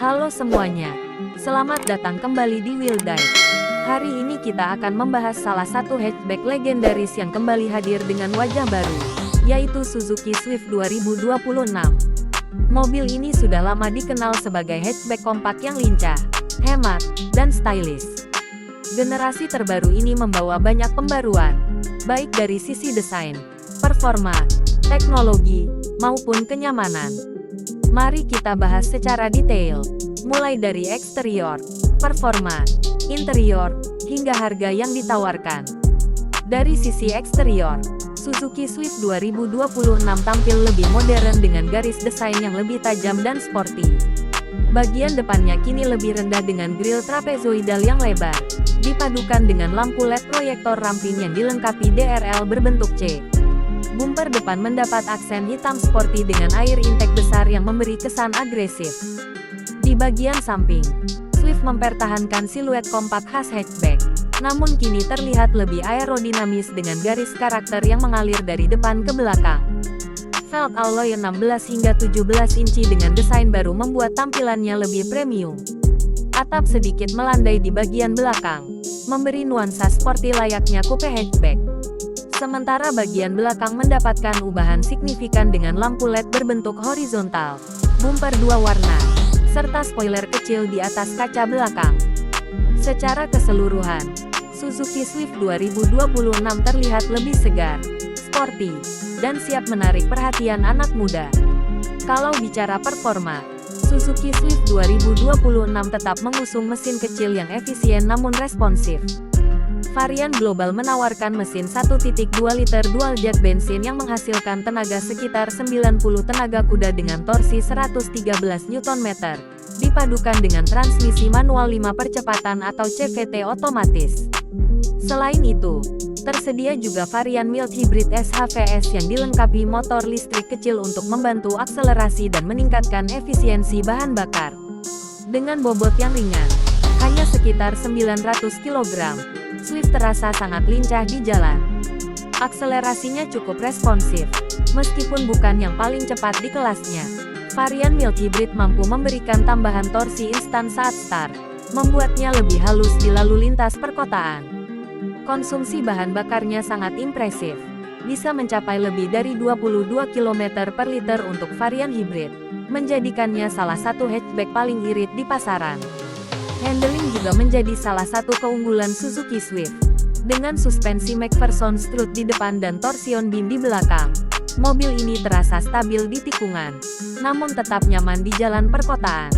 Halo semuanya, selamat datang kembali di Wheel Dive. Hari ini kita akan membahas salah satu hatchback legendaris yang kembali hadir dengan wajah baru, yaitu Suzuki Swift 2026. Mobil ini sudah lama dikenal sebagai hatchback kompak yang lincah, hemat, dan stylish. Generasi terbaru ini membawa banyak pembaruan, baik dari sisi desain, performa, teknologi, maupun kenyamanan. Mari kita bahas secara detail, mulai dari eksterior, performa, interior, hingga harga yang ditawarkan. Dari sisi eksterior, Suzuki Swift 2026 tampil lebih modern dengan garis desain yang lebih tajam dan sporty. Bagian depannya kini lebih rendah dengan grill trapezoidal yang lebar, dipadukan dengan lampu LED proyektor ramping yang dilengkapi DRL berbentuk C. Bumper depan mendapat aksen hitam sporty dengan air intake besar yang memberi kesan agresif. Di bagian samping, Swift mempertahankan siluet kompak khas hatchback, namun kini terlihat lebih aerodinamis dengan garis karakter yang mengalir dari depan ke belakang. Velg alloy 16 hingga 17 inci dengan desain baru membuat tampilannya lebih premium. Atap sedikit melandai di bagian belakang, memberi nuansa sporty layaknya coupe hatchback. Sementara bagian belakang mendapatkan ubahan signifikan dengan lampu LED berbentuk horizontal, bumper dua warna, serta spoiler kecil di atas kaca belakang. Secara keseluruhan, Suzuki Swift 2026 terlihat lebih segar, sporty, dan siap menarik perhatian anak muda. Kalau bicara performa, Suzuki Swift 2026 tetap mengusung mesin kecil yang efisien namun responsif. Varian global menawarkan mesin 1.2 liter dual jet bensin yang menghasilkan tenaga sekitar 90 tenaga kuda dengan torsi 113 Nm, dipadukan dengan transmisi manual 5 percepatan atau CVT otomatis. Selain itu, tersedia juga varian mild hybrid SHVS yang dilengkapi motor listrik kecil untuk membantu akselerasi dan meningkatkan efisiensi bahan bakar. Dengan bobot yang ringan, hanya sekitar 900 kg, Swift terasa sangat lincah di jalan. Akselerasinya cukup responsif, meskipun bukan yang paling cepat di kelasnya. Varian mild hybrid mampu memberikan tambahan torsi instan saat start, membuatnya lebih halus di lalu lintas perkotaan. Konsumsi bahan bakarnya sangat impresif, bisa mencapai lebih dari 22 km per liter untuk varian hybrid, menjadikannya salah satu hatchback paling irit di pasaran. Handling juga menjadi salah satu keunggulan Suzuki Swift. Dengan suspensi McPherson strut di depan dan torsion beam di belakang, mobil ini terasa stabil di tikungan, namun tetap nyaman di jalan perkotaan.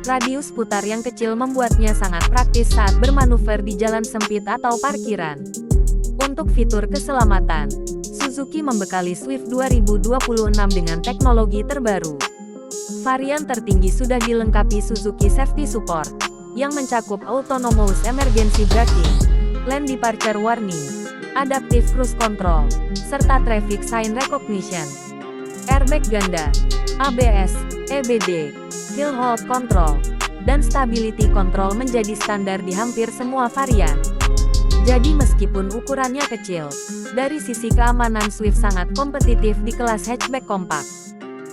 Radius putar yang kecil membuatnya sangat praktis saat bermanuver di jalan sempit atau parkiran. Untuk fitur keselamatan, Suzuki membekali Swift 2026 dengan teknologi terbaru. Varian tertinggi sudah dilengkapi Suzuki Safety Support, yang mencakup Autonomous Emergency Braking, Lane Departure Warning, Adaptive Cruise Control, serta Traffic Sign Recognition. Airbag ganda, ABS, EBD, Hill Hold Control, dan Stability Control menjadi standar di hampir semua varian. Jadi meskipun ukurannya kecil, dari sisi keamanan Swift sangat kompetitif di kelas hatchback kompak.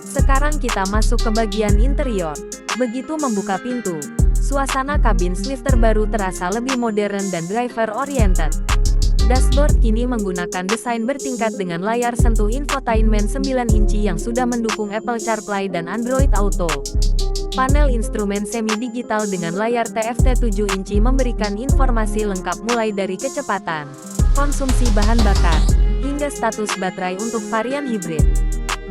Sekarang kita masuk ke bagian interior. Begitu membuka pintu, suasana kabin Swift terbaru terasa lebih modern dan driver-oriented. Dashboard kini menggunakan desain bertingkat dengan layar sentuh infotainment 9 inci yang sudah mendukung Apple CarPlay dan Android Auto. Panel instrumen semi-digital dengan layar TFT 7 inci memberikan informasi lengkap mulai dari kecepatan, konsumsi bahan bakar, hingga status baterai untuk varian hybrid.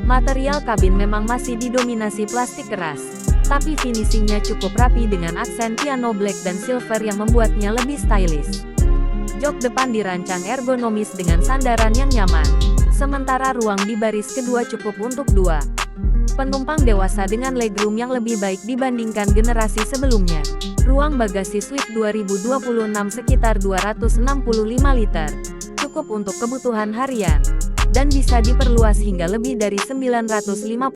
Material kabin memang masih didominasi plastik keras, tapi finishingnya cukup rapi dengan aksen piano black dan silver yang membuatnya lebih stylish. Jok depan dirancang ergonomis dengan sandaran yang nyaman, sementara ruang di baris kedua cukup untuk dua penumpang dewasa dengan legroom yang lebih baik dibandingkan generasi sebelumnya. Ruang bagasi Swift 2026 sekitar 265 liter, cukup untuk kebutuhan harian, dan bisa diperluas hingga lebih dari 950